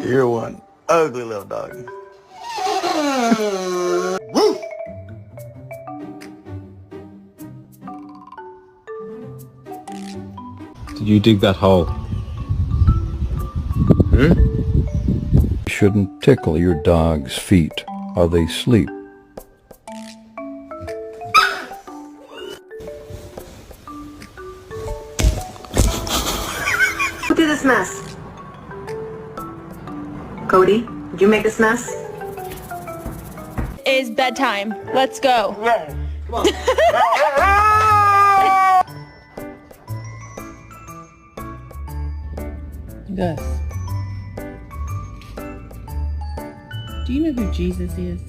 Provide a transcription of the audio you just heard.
You're one ugly little dog. Woo! Did you dig that hole? You shouldn't tickle your dog's feet while they sleep. Who did this mess? Cody, did you make this mess? It's bedtime. Let's go. Come on. Gus, do you know who Jesus is?